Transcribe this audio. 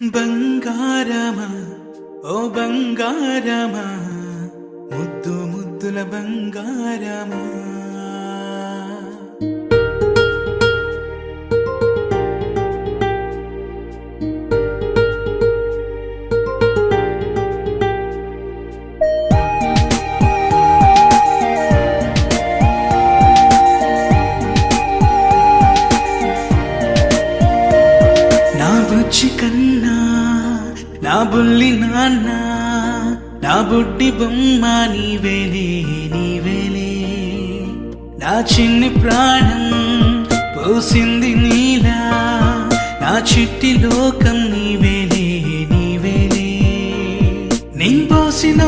బంగారమా ఓ బంగారమా ముద్దు ముద్దుల బంగారమా నా బుజ్జి కన్నా నా బుల్లి నాన్న నా బుడ్డి బొమ్మ నీవేలే నీవేలే నా చిన్ని ప్రాణం పోసింది నీలా నా చిట్టి లోకం నీవేలే నీవేలే నీ పోసిన